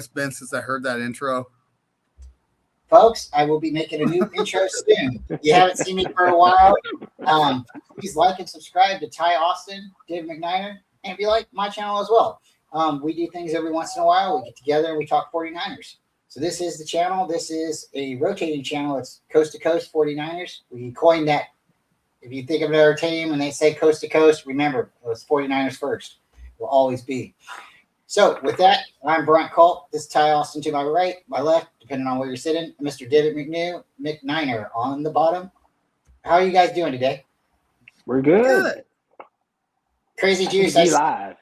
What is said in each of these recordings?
it's been since I heard that intro. Folks, I will be making a new intro soon. You haven't seen me for a while. Please like and subscribe to Ty Austin, Dave McNiner, and if you like my channel as well. We do things every once in a while. We get together and we talk 49ers. So this is the channel. This is a rotating channel. It's Coast to Coast 49ers. We coined that. If you think of our team and they say coast to coast, remember it was 49ers first. Will always be. So with that, I'm Brent Colt. This is Ty Austin to my right, my left, depending on where you're sitting. Mr. David McNiner on the bottom. How are you guys doing today? We're good. Crazy Juice. Live.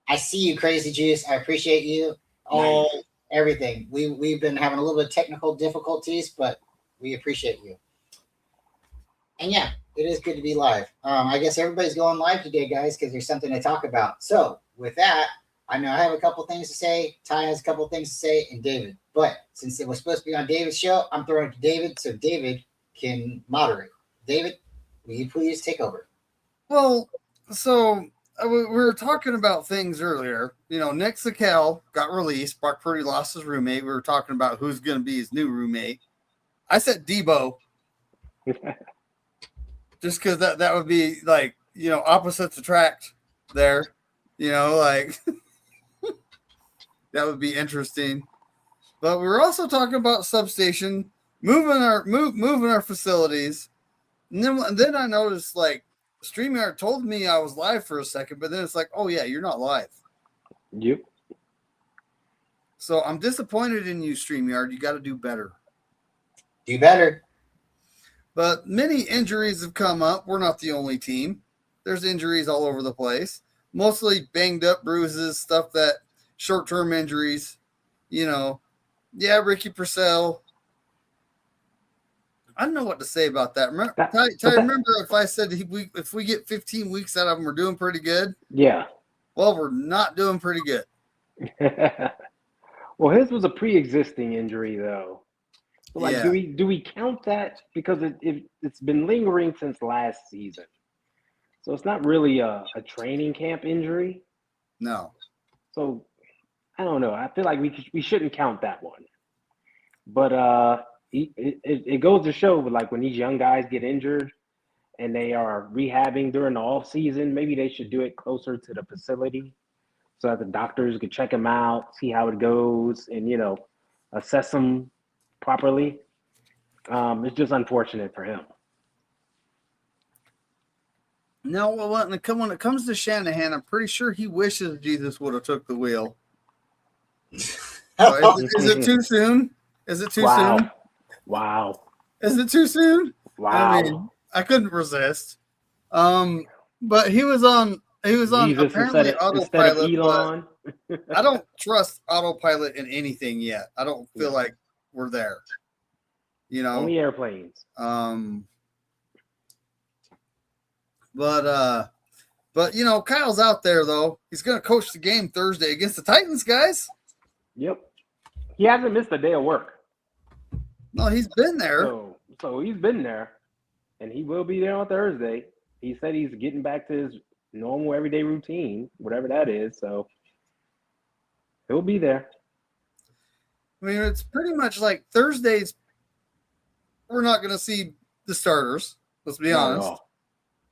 I see you, Crazy Juice. I appreciate you. All everything. We've been having a little bit of technical difficulties, but we appreciate you. And yeah, it is good to be live. I guess everybody's going live today, guys, because there's something to talk about. So with that, I know I have a couple things to say. Ty has a couple things to say, and David. But since it was supposed to be on David's show, I'm throwing it to David so David can moderate. David, will you please take over? Well, so we were talking about things earlier. You know, Nick Zakel got released. Brock Purdy lost his roommate. We were talking about who's going to be his new roommate. I said Debo. Just because that would be like, you know, opposites attract there. You know, like that would be interesting. But we were also talking about substation, moving our facilities. And then I noticed like StreamYard told me I was live for a second, but then it's like, oh yeah, you're not live. Yep. So I'm disappointed in you, StreamYard. You got to do better. Do better. But many injuries have come up. We're not the only team. There's injuries all over the place. Mostly banged up bruises, stuff that short-term injuries, you know. Yeah, Ricky Purcell. I don't know what to say about that. Remember if I said if we get 15 weeks out of him, we're doing pretty good? Yeah. Well, we're not doing pretty good. Well, his was a pre-existing injury, though. So, like, yeah. do we count that because it's been lingering since last season? So it's not really a training camp injury. No. So I don't know. I feel like we shouldn't count that one. But it goes to show, like, when these young guys get injured and they are rehabbing during the off season, maybe they should do it closer to the facility so that the doctors could check them out, see how it goes, and, you know, assess them properly. It's just unfortunate for him. No, well, when it comes to Shanahan, I'm pretty sure he wishes Jesus would have took the wheel. Is it too soon? Is it too soon? Wow. Is it too soon? Wow. I mean, I couldn't resist. But he was on Jesus apparently autopilot. Elon. I don't trust autopilot in anything yet. I don't feel like we're there. You know, only airplanes. But you know, Kyle's out there though. He's going to coach the game Thursday against the Titans, guys. Yep. He hasn't missed a day of work. No, he's been there. So he's been there, and he will be there on Thursday. He said he's getting back to his normal everyday routine, whatever that is. So he'll be there. I mean, it's pretty much like Thursdays. We're not going to see the starters. Let's be honest.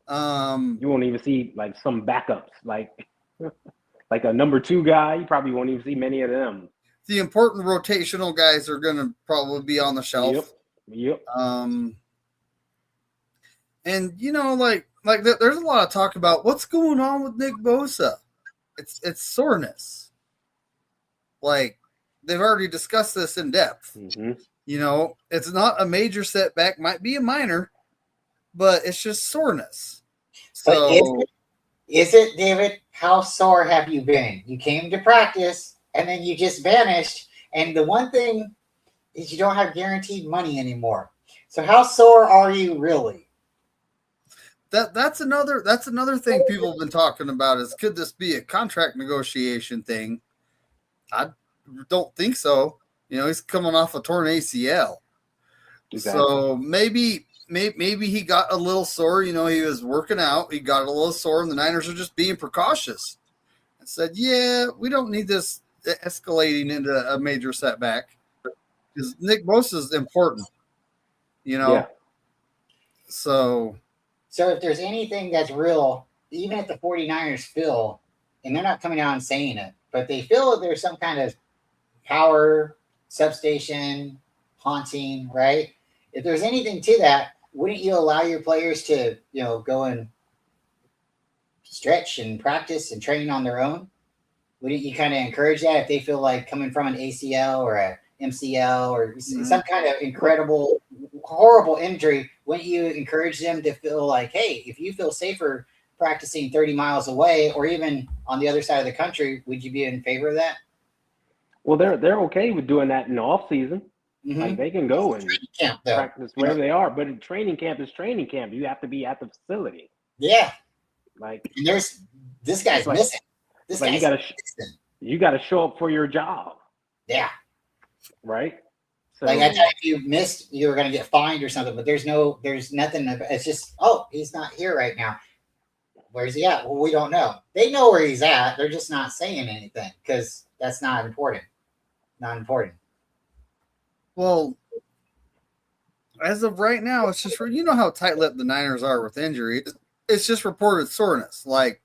You won't even see like some backups, like a number 2 guy. You probably won't even see many of them. The important rotational guys are going to probably be on the shelf. Yep. And you know, like there's a lot of talk about what's going on with Nick Bosa. It's soreness. Like they've already discussed this in depth. Mm-hmm. You know, it's not a major setback, might be a minor, but it's just soreness. So is it, David? How sore have you been? You came to practice and then you just vanished. And the one thing is you don't have guaranteed money anymore. So how sore are you really? That's another thing people have been talking about is could this be a contract negotiation thing? I don't think so. You know, he's coming off a torn ACL. Exactly. So maybe he got a little sore. You know, he was working out. He got a little sore, and the Niners are just being precautious and said, yeah, we don't need this escalating into a major setback. Because Nick Bosa is important, you know. Yeah. So if there's anything that's real, even if the 49ers feel, and they're not coming out and saying it, but they feel that there's some kind of power substation haunting, right? If there's anything to that, wouldn't you allow your players to, go and stretch and practice and train on their own? Wouldn't you kind of encourage that if they feel like coming from an ACL or a MCL or some kind of incredible, horrible injury? Wouldn't you encourage them to feel like, hey, if you feel safer practicing 30 miles away or even on the other side of the country, would you be in favor of that? Well, they're okay with doing that in the off season. Mm-hmm. Like they can go and camp, practice wherever they are, but in training camp is training camp. You have to be at the facility. Yeah. Like and there's this guy's like, missing. This like guy's you gotta show up for your job. Yeah. Right. So like I thought if you missed, you were gonna get fined or something, but there's nothing. It's just, oh, he's not here right now. Where's he at? Well, we don't know. They know where he's at. They're just not saying anything because that's not important. Not important. Well, as of right now, it's just you know how tight-lipped the Niners are with injury. It's just reported soreness. Like,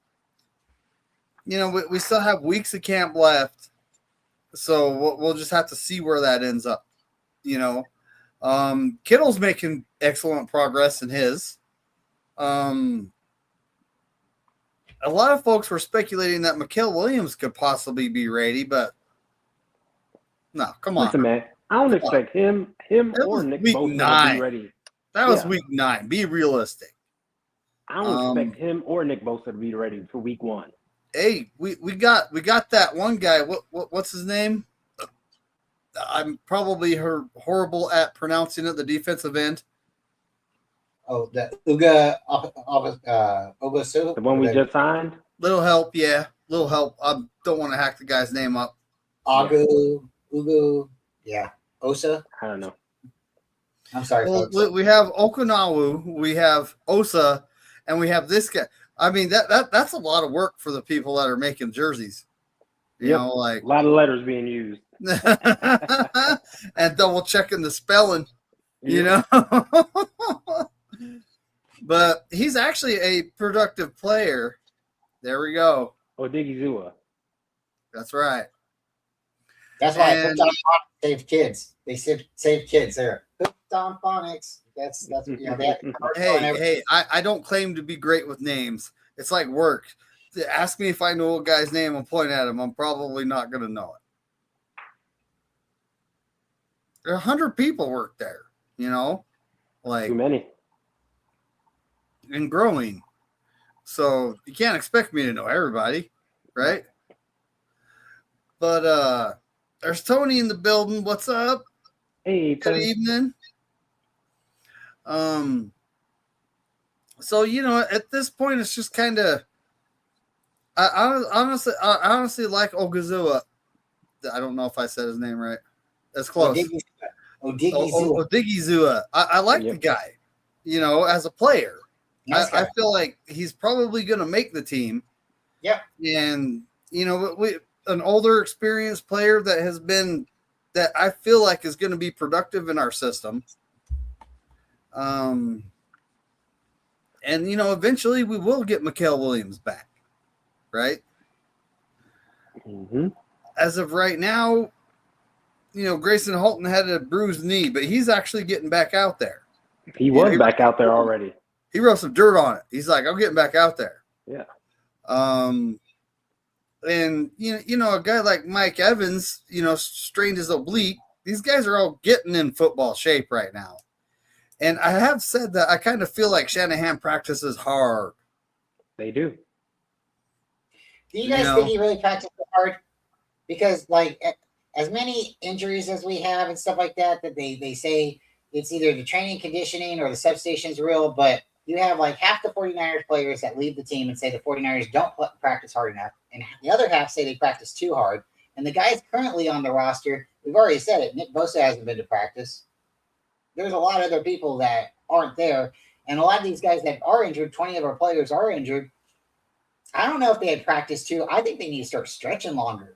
we still have weeks of camp left, so we'll just have to see where that ends up. Kittle's making excellent progress in his. A lot of folks were speculating that Mikael Williams could possibly be ready, but no, come on. Listen, man, I don't expect him or Nick Bosa to be ready. That was week 9. Be realistic. I don't expect him or Nick Bosa to be ready for week 1. Hey, we got that one guy. What's his name? I'm probably horrible at pronouncing it. The defensive end. Oh, the Uga Ogosu. The one we just signed. Little help, yeah. Little help. I don't want to hack the guy's name up. Ugu, yeah. Osa. I don't know. I'm sorry. Well, we have Okinawa, we have Osa, and we have this guy. I mean, that's a lot of work for the people that are making jerseys. Like a lot of letters being used. And double checking the spelling, But he's actually a productive player. There we go. Odigizua. That's right. That's why I put on phonics save kids. They save kids there. Put on phonics. That's Hey, I don't claim to be great with names. It's like work. Ask me if I know a guy's name and point at him. I'm probably not going to know it. 100 people work there, like too many. And growing. So you can't expect me to know everybody, right? But there's Tony in the building. What's up? Hey, good evening. So at this point it's just kind of I honestly like Oguzua. I don't know if I said his name right. That's close. Odigizua. I like the guy, as a player. Nice I feel like he's probably going to make the team. Yeah. And, an older, experienced player that I feel like is going to be productive in our system. And, eventually we will get Mikael Williams back. Right? Mm-hmm. As of right now, Grayson Holton had a bruised knee, but he's actually getting back out there. He was back out there already. He wrote some dirt on it. He's like, I'm getting back out there. Yeah. And a guy like Mike Evans, strained his oblique. These guys are all getting in football shape right now. And I have said that I kind of feel like Shanahan practices hard. They do. Do you guys think he really practices hard? Because as many injuries as we have and stuff like that they say it's either the training conditioning or the substation's real, but you have half the 49ers players that leave the team and say the 49ers don't practice hard enough, and the other half say they practice too hard. And the guys currently on the roster, we've already said it, Nick Bosa hasn't been to practice. There's a lot of other people that aren't there, and a lot of these guys that are injured, 20 of our players are injured. I don't know if they had practiced too. I think they need to start stretching longer.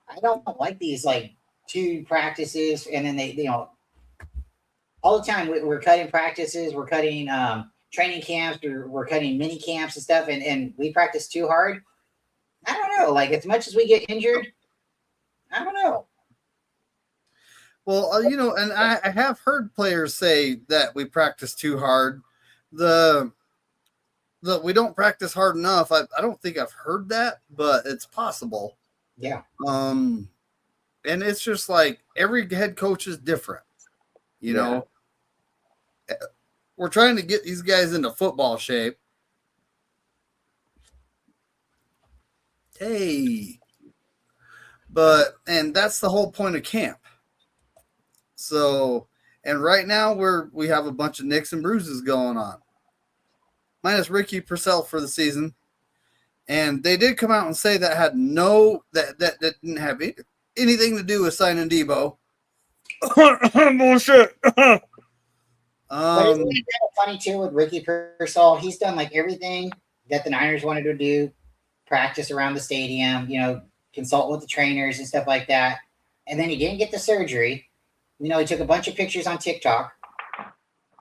I don't like these like 2 practices and then they all the time we're cutting practices, we're cutting training camps, or we're cutting mini camps and stuff, and we practice too hard. I don't know. Like as much as we get injured, I don't know. Well, and I have heard players say that we practice too hard. The we don't practice hard enough. I don't think I've heard that, but it's possible. Yeah. And it's just like every head coach is different. You know, we're trying to get these guys into football shape. Hey, and that's the whole point of camp. So, and right now we have a bunch of nicks and bruises going on, minus Ricky Purcell for the season. And they did come out and say that had that didn't have anything to do with signing Debo. Bullshit. But isn't it kind of funny too with Ricky Purcell? He's done like everything that the Niners wanted to do, practice around the stadium, consult with the trainers and stuff like that. And then he didn't get the surgery. He took a bunch of pictures on TikTok,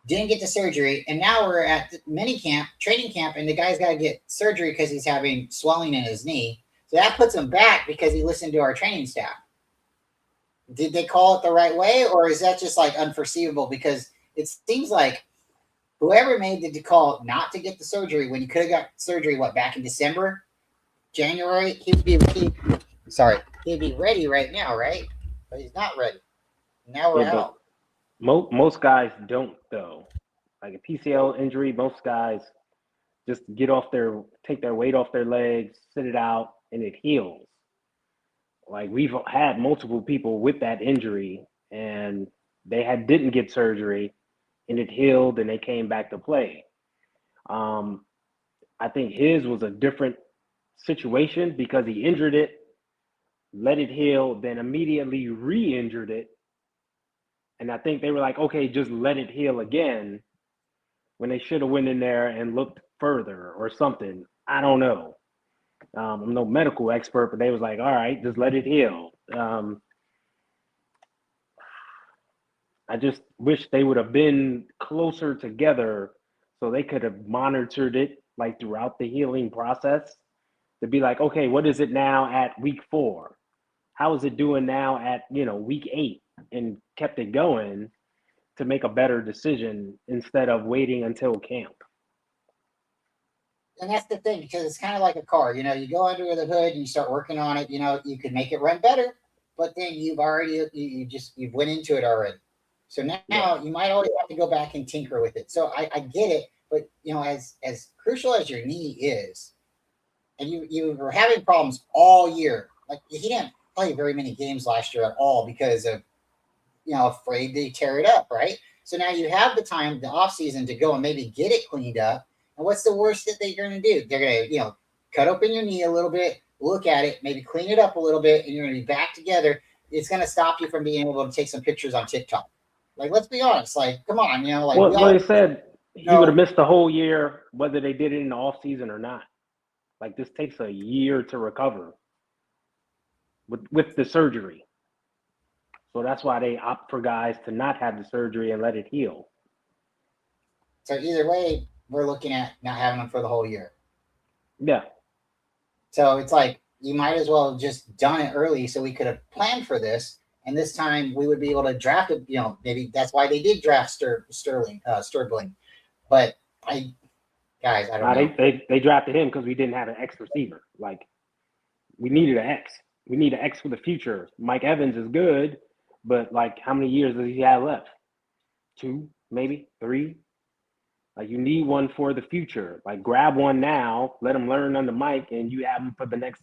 didn't get the surgery, and now we're at the training camp, and the guy's got to get surgery because he's having swelling in his knee. So that puts him back because he listened to our training staff. Did they call it the right way, or is that just like unforeseeable? Because it seems like whoever made the call not to get the surgery when he could have got surgery, back in December, January, he'd be ready. He'd be ready right now, right? But he's not ready. Now we're out. Most guys don't though. Like a PCL injury, most guys just take their weight off their legs, sit it out, and it heals. Like we've had multiple people with that injury, and they didn't get surgery, and it healed, and they came back to play. I think his was a different situation because he injured it, let it heal, then immediately re-injured it. And I think they were like, okay, just let it heal again, when they should have went in there and looked further or something. I don't know. I'm no medical expert, but they was like, all right, just let it heal. I just wish they would have been closer together so they could have monitored it like throughout the healing process to be like, okay, what is it now at week 4? How is it doing now at, week 8? And kept it going to make a better decision instead of waiting until camp. And that's the thing, because it's kind of like a car. You go under the hood and you start working on it. You could make it run better, but then you've went into it already. So now you might always have to go back and tinker with it. So I get it, but as crucial as your knee is, and you were having problems all year. Like he didn't play very many games last year at all because of afraid they tear it up, right? So now you have the time, the off season, to go and maybe get it cleaned up. And what's the worst that they're going to do? They're going to, cut open your knee a little bit, look at it, maybe clean it up a little bit, and you're going to be back together. It's going to stop you from being able to take some pictures on TikTok. Like, let's be honest. Like, come on, Well, they said he would have missed the whole year, whether they did it in the off season or not. Like, this takes a year to recover with the surgery. So that's why they opt for guys to not have the surgery and let it heal. So either way, we're looking at not having them for the whole year. Yeah. So it's like you might as well have just done it early so we could have planned for this. And this time we would be able to draft it. Maybe that's why they did draft Sterling. But I don't know. They drafted him because we didn't have an X receiver. Like, we needed an X. We need an X for the future. Mike Evans is good, but like, how many years does he have left? 2, maybe 3. Like, you need one for the future. Like, grab one now, let him learn under Mike, and you have him for the next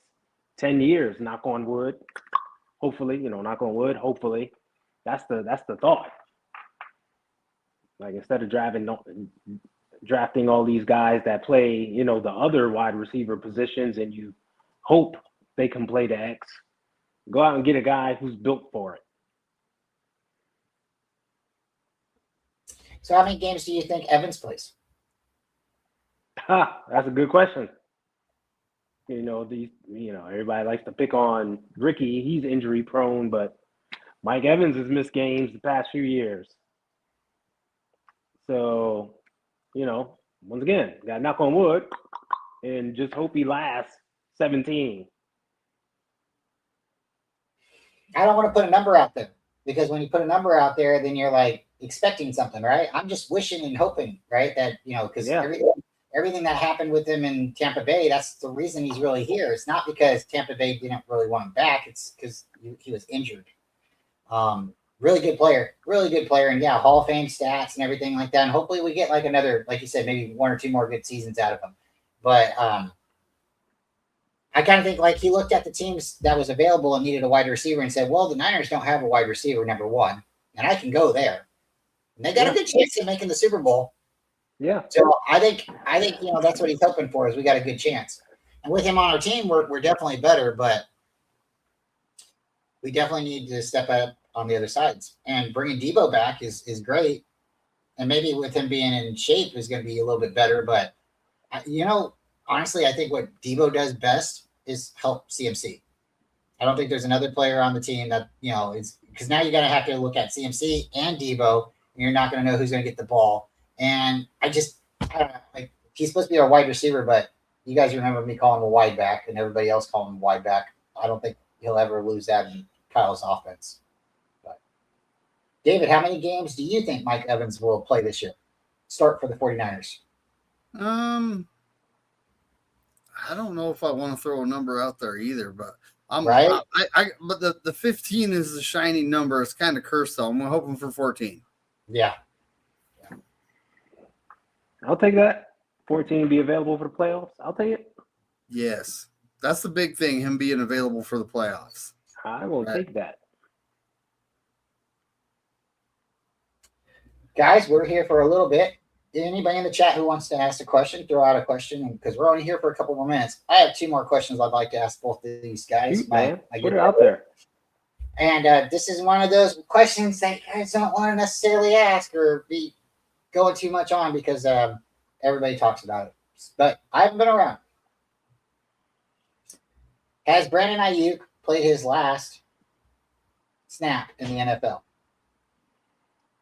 10 years. Knock on wood. Hopefully, knock on wood. Hopefully, that's the thought. Like, instead of drafting all these guys that play, the other wide receiver positions, and you hope they can play the X, go out and get a guy who's built for it. So how many games do you think Evans plays? That's a good question. Everybody likes to pick on Ricky. He's injury prone, but Mike Evans has missed games the past few years. So, once again, got to knock on wood and just hope he lasts 17. I don't want to put a number out there because when you put a number out there, then you're like expecting something, right? I'm just wishing and hoping, right? That, because everything that happened with him in Tampa Bay, that's the reason he's really here. It's not because Tampa Bay didn't really want him back. It's because he was injured. Really good player. And yeah, Hall of Fame stats and everything like that. And hopefully we get like another, like you said, maybe 1 or 2 more good seasons out of him. But I kind of think like he looked at the teams that was available and needed a wide receiver and said, well, the Niners don't have a wide receiver, number one, and I can go there. And they got a good chance of making the Super Bowl. Yeah. So I think that's what he's hoping for is we got a good chance. And with him on our team, we're definitely better, but we definitely need to step up on the other sides. And bringing Debo back is great. And maybe with him being in shape is going to be a little bit better. But, honestly, I think what Debo does best is help CMC. I don't think there's another player on the team that, is because now you're going to have to look at CMC and Debo, and you're not going to know who's going to get the ball. And I don't know, like he's supposed to be our wide receiver, but you guys remember me calling him a wide back and everybody else calling him a wide back. I don't think he'll ever lose that in Kyle's offense. But David, how many games do you think Mike Evans will play this year? Start for the 49ers. I don't know if I want to throw a number out there either, but but the 15 is the shining number. It's kind of cursed though. I'm hoping for 14. Yeah. I'll take that. 14 be available for the playoffs. I'll take it. Yes. That's the big thing, him being available for the playoffs. I will take that. Guys, we're here for a little bit. Anybody in the chat who wants to ask a question, throw out a question because we're only here for a couple more minutes. I have 2 more questions I'd like to ask both of these guys. Put it out there. And this is one of those questions that you guys don't want to necessarily ask or be going too much on because everybody talks about it. But I haven't been around. Has Brandon Ayuk played his last snap in the NFL?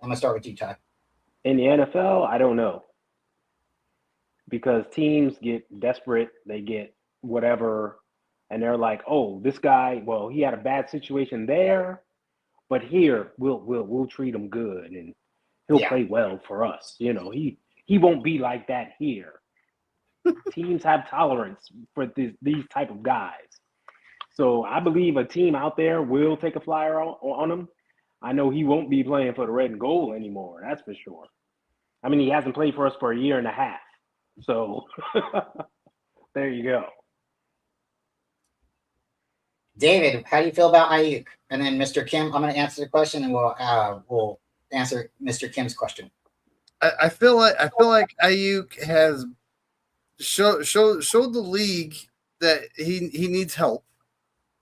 I'm going to start with you, Ty. In the NFL, I don't know. Because teams get desperate, they get whatever, and they're like, "Oh, this guy, well, he had a bad situation there, but here we'll treat him good and he'll play well for us." He won't be like that here. Teams have tolerance for these type of guys. So I believe a team out there will take a flyer on him. I know he won't be playing for the red and gold anymore. That's for sure. I mean, he hasn't played for us for a year and a half. So there you go. David, how do you feel about Ayuk? And then Mr. Kim, I'm going to answer the question, and we'll answer Mr. Kim's question. I feel like Ayuk has showed the league that he needs help,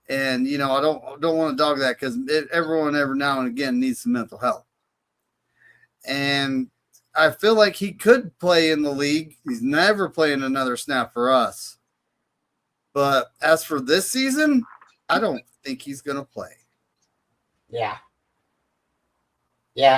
and I don't want to dog that because everyone every now and again needs some mental help, and I feel like he could play in the league. He's never playing another snap for us, but as for this season, I don't think he's going to play. Yeah,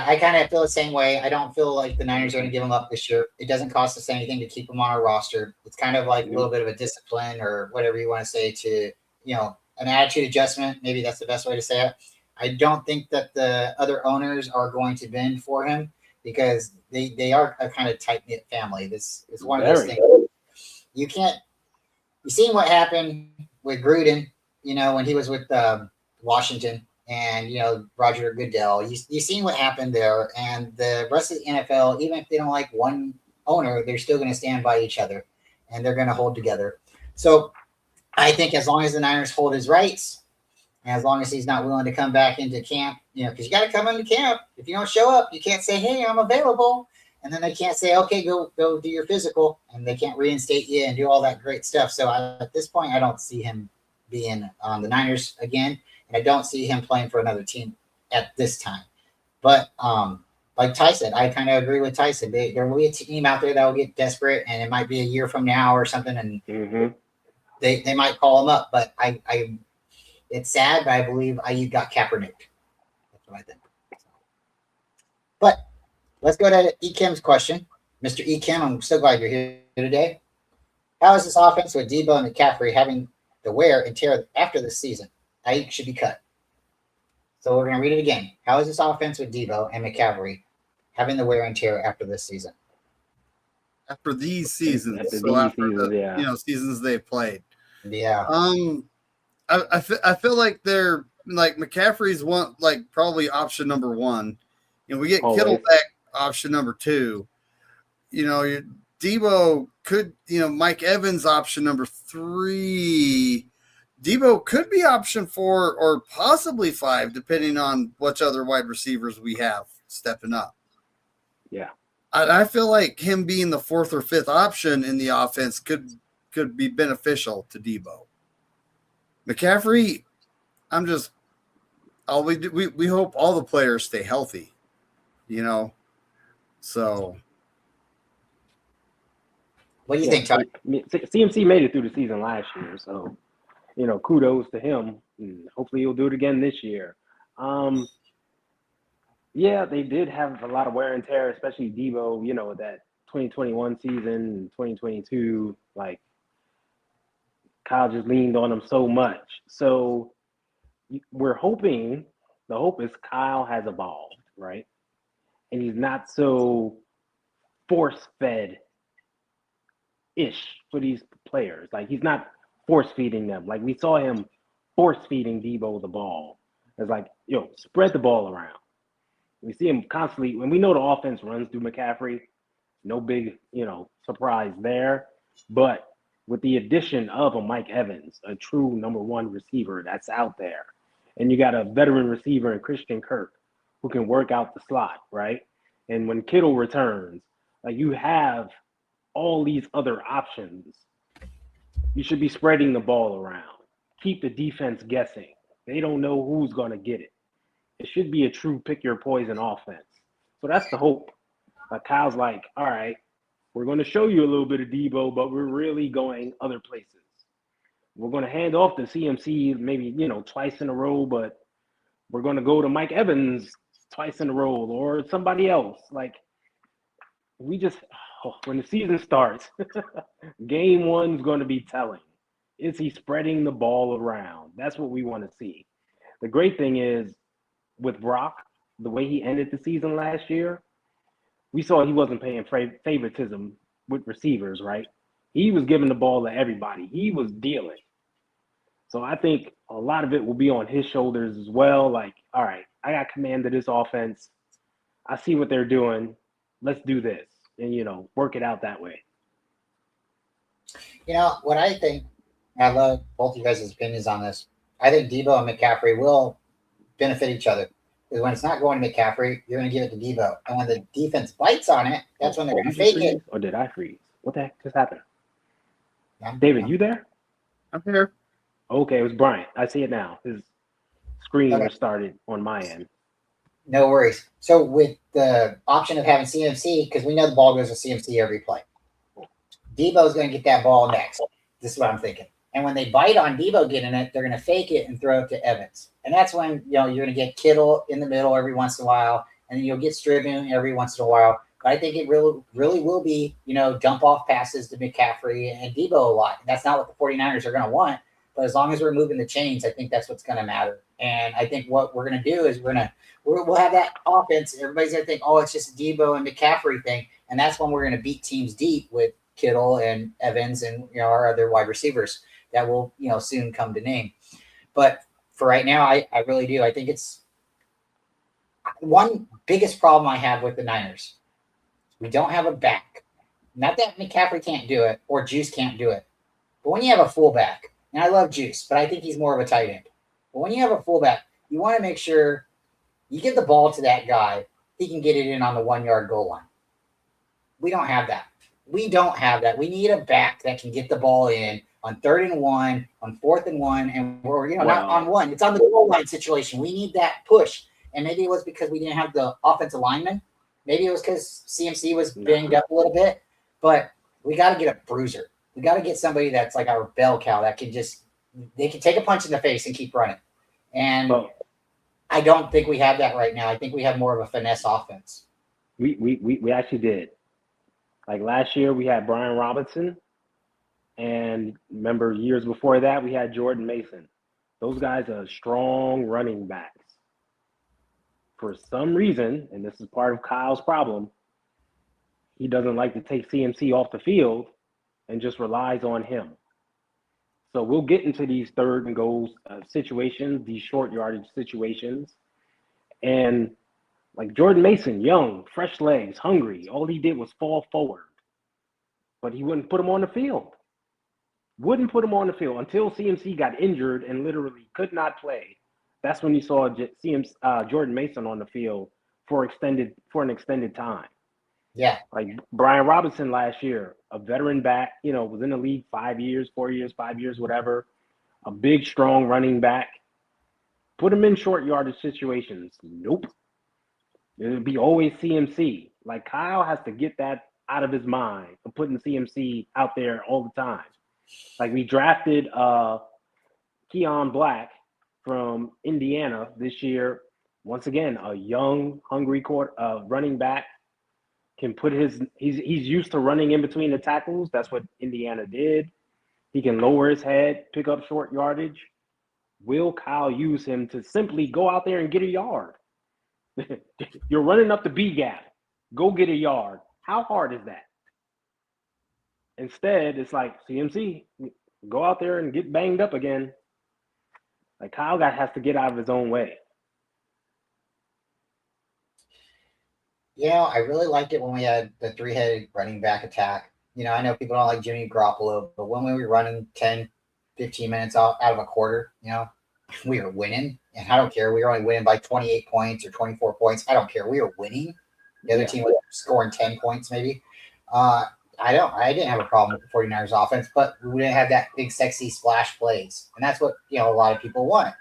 I kind of feel the same way. I don't feel like the Niners are going to give him up this year. It doesn't cost us anything to keep him on our roster. It's kind of like a little bit of a discipline or whatever you want to say to, an attitude adjustment. Maybe that's the best way to say it. I don't think that the other owners are going to bend for him because they are a kind of tight-knit family. This is one of those things. You've seen what happened with Gruden, when he was with Washington. And, Roger Goodell, you've seen what happened there. And the rest of the NFL, even if they don't like one owner, they're still going to stand by each other. And they're going to hold together. So I think as long as the Niners hold his rights, and as long as he's not willing to come back into camp, because you got to come into camp. If you don't show up, you can't say, "Hey, I'm available." And then they can't say, "Okay, go do your physical." And they can't reinstate you and do all that great stuff. So at this point, I don't see him being on the Niners again. And I don't see him playing for another team at this time. But like Ty said, I kind of agree with Tyson. There will be a team out there that will get desperate, and it might be a year from now or something. And they might call him up, but I it's sad, but I believe IU got Kaepernick. That's what I think. But let's go to Ekim's question. Mr. Ekim, I'm so glad you're here today. How is this offense with Debo and McCaffrey having the wear and tear after this season? Ayuk should be cut. So we're going to read it again. How is this offense with Debo and McCaffrey having the wear and tear after this season? After these seasons, After so these after seasons, the yeah. seasons they've played. Yeah. I feel like they're like McCaffrey's one, like probably option number one. We get Always. Kittle back, option number two. Your Debo could, Mike Evans option number three. Debo could be option 4 or possibly 5, depending on which other wide receivers we have stepping up. Yeah. I feel like him being the 4th or 5th option in the offense could be beneficial to Debo. McCaffrey, we hope all the players stay healthy, so. What do you think, Todd? CMC made it through the season last year, so kudos to him. Hopefully he'll do it again this year. Yeah, they did have a lot of wear and tear, especially Debo, that 2021 season, 2022, like Kyle just leaned on him so much. So we're hoping, the hope is Kyle has evolved, right? And he's not so force-fed-ish for these players. Like he's not force-feeding them. Like we saw him force-feeding Debo the ball. It's like, spread the ball around. We see him constantly, when we know the offense runs through McCaffrey, no big, surprise there. But with the addition of a Mike Evans, a true number 1 receiver that's out there, and you got a veteran receiver in Christian Kirk who can work out the slot, right? And when Kittle returns, like you have all these other options. You should be spreading the ball around. Keep the defense guessing. They don't know who's going to get it. It should be a true pick your poison offense. So that's the hope. Kyle's like, all right, we're going to show you a little bit of Debo, but we're really going other places. We're going to hand off to CMC maybe, twice in a row, but we're going to go to Mike Evans twice in a row or somebody else. Like, we just, when the season starts, game 1's going to be telling. Is he spreading the ball around? That's what we want to see. The great thing is, with Brock, the way he ended the season last year, we saw he wasn't paying favoritism with receivers, right? He was giving the ball to everybody. He was dealing. So I think a lot of it will be on his shoulders as well. Like, all right, I got command of this offense. I see what they're doing. Let's do this and, work it out that way. What I think, I love both you guys' opinions on this. I think Debo and McCaffrey will benefit each other. Because when it's not going to McCaffrey, you're going to give it to Debo. And when the defense bites on it, that's when they're going to fake it. Or did I freeze? What the heck just happened? David, you there? I'm here. Okay, it was Bryant. I see it now. His screen restarted on my end. No worries. So with the option of having CMC, because we know the ball goes to CMC every play, Debo's going to get that ball next. This is what I'm thinking. And when they bite on Debo getting it, they're going to fake it and throw it to Evans. And that's when, you're going to get Kittle in the middle every once in a while, and then you'll get Striven every once in a while. But I think it really will be, dump off passes to McCaffrey and Debo a lot. That's not what the 49ers are going to want. But as long as we're moving the chains, I think that's what's going to matter. And I think what we're going to do is we'll have that offense. Everybody's going to think, oh, it's just a Debo and McCaffrey thing. And that's when we're going to beat teams deep with Kittle and Evans and, our other wide receivers that will, soon come to name. But for right now, I really do. I think it's one biggest problem I have with the Niners. We don't have a back. Not that McCaffrey can't do it or Juice can't do it. But when you have a fullback, and I love Juice, but I think he's more of a tight end. But when you have a fullback, you want to make sure you give the ball to that guy. He can get it in on the 1-yard goal line. We don't have that. We need a back that can get the ball in on 3rd and 1, on 4th and 1, and we're not on 1. It's on the goal line situation. We need that push. And maybe it was because we didn't have the offensive lineman. Maybe it was because CMC was banged up a little bit. But we got to get a bruiser. We got to get somebody that's like our bell cow that can they can take a punch in the face and keep running. And I don't think we have that right now. I think we have more of a finesse offense. We actually did. Like last year, we had Brian Robinson, and remember years before that, we had Jordan Mason. Those guys are strong running backs. For some reason, and this is part of Kyle's problem, he doesn't like to take CMC off the field and just relies on him. So we'll get into these third and goals situations, these short yardage situations. And like Jordan Mason, young, fresh legs, hungry. All he did was fall forward. But he wouldn't put him on the field. Wouldn't put him on the field until CMC got injured and literally could not play. That's when you saw Jordan Mason on the field for an extended time. Yeah. Like Brian Robinson last year, a veteran back, was in the league 5 years, 4 years, 5 years, whatever. A big, strong running back. Put him in short yardage situations. Nope. It would be always CMC. Like Kyle has to get that out of his mind of putting CMC out there all the time. Like we drafted Keon Black from Indiana this year. Once again, a young, hungry running back can put he's used to running in between the tackles. That's what Indiana did. He can lower his head, pick up short yardage. Will Kyle use him to simply go out there and get a yard? You're running up the B gap. Go get a yard. How hard is that? Instead, it's like CMC, go out there and get banged up again. Like Kyle has to get out of his own way. I really liked it when we had the three-headed running back attack. I know people don't like Jimmy Garoppolo, but when we were running 10, 15 minutes out of a quarter, we were winning. And I don't care. We were only winning by 28 points or 24 points. I don't care. We were winning. The other team was scoring 10 points maybe. I didn't have a problem with the 49ers offense, but we didn't have that big, sexy splash plays. And that's what, a lot of people want.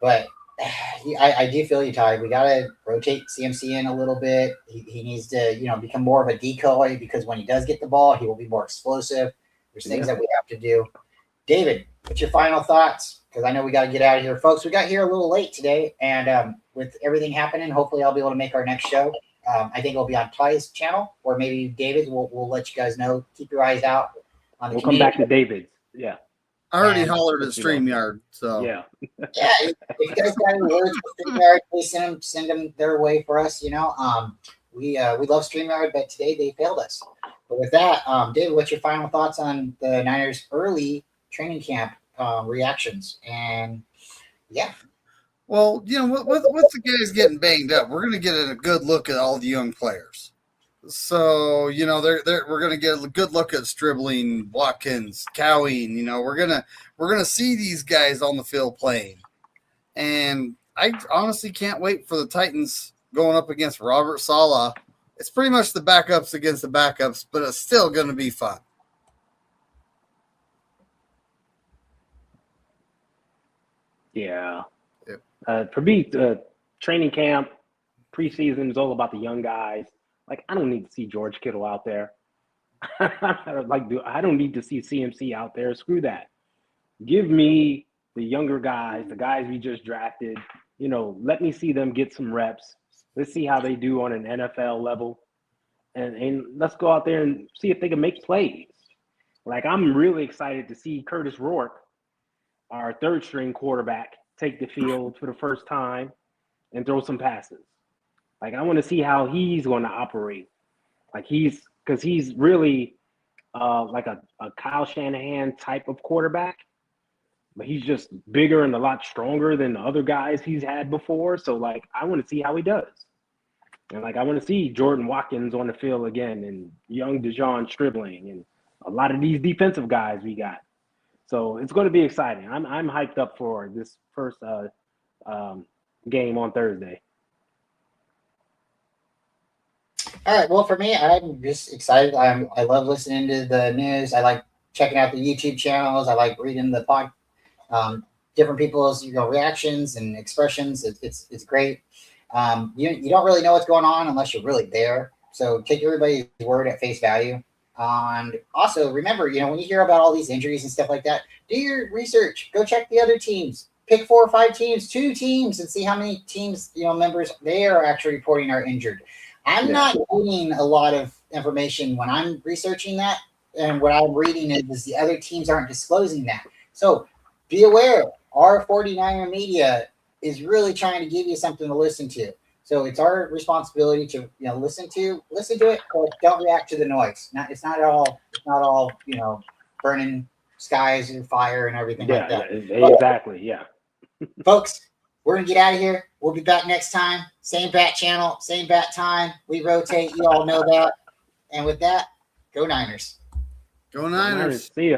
But I do feel you, Ty. We got to rotate CMC in a little bit. He needs to, become more of a decoy because when he does get the ball, he will be more explosive. There's things that we have to do. David, what's your final thoughts? Because I know we got to get out of here. Folks, we got here a little late today. And with everything happening, hopefully I'll be able to make our next show. I think it'll be on Ty's channel, or maybe David's. We'll let you guys know. Keep your eyes out on the We'll come back to David's. Yeah. I already hollered at StreamYard. So yeah. If you guys got any words for StreamYard, please send them their way for us. We love StreamYard, but today they failed us. But with that, David, what's your final thoughts on the Niners' early training camp reactions? And well, with the guys getting banged up, we're going to get a good look at all the young players. So, we're going to get a good look at Stribling, Watkins, Cowing. We're going to see these guys on the field playing. And I honestly can't wait for the Titans going up against Robert Saleh. It's pretty much the backups against the backups, but it's still going to be fun. Yeah. For me, training camp, preseason is all about the young guys. Like, I don't need to see George Kittle out there. I don't need to see CMC out there. Screw that. Give me the younger guys, the guys we just drafted. Let me see them get some reps. Let's see how they do on an NFL level. And let's go out there and see if they can make plays. Like, I'm really excited to see Curtis Rourke, our third-string quarterback, take the field for the first time and throw some passes. Like, I want to see how he's going to operate. Like, because he's really like a Kyle Shanahan type of quarterback, but he's just bigger and a lot stronger than the other guys he's had before. So, like, I want to see how he does. And, like, I want to see Jordan Watkins on the field again and young Dejon Stribling and a lot of these defensive guys we got. So it's going to be exciting. I'm hyped up for this first game on Thursday. All right. Well, for me, I'm just excited. I love listening to the news. I like checking out the YouTube channels. I like reading the different people's reactions and expressions. It's great. You don't really know what's going on unless you're really there. So take everybody's word at face value. And also remember, when you hear about all these injuries and stuff like that, do your research. Go check the other teams. Pick 4 or 5 teams, 2 teams, and see how many teams, members they are actually reporting are injured. I'm not getting a lot of information when I'm researching that, and what I'm reading is the other teams aren't disclosing that. So be aware, our 49er media is really trying to give you something to listen to. So it's our responsibility to listen to it, but don't react to the noise. It's not all burning skies and fire and everything like that. Exactly. Yeah. Folks, we're gonna get out of here. We'll be back next time. Same bat channel, same bat time. We rotate. You all know that. And with that, go Niners. Go Niners. See ya.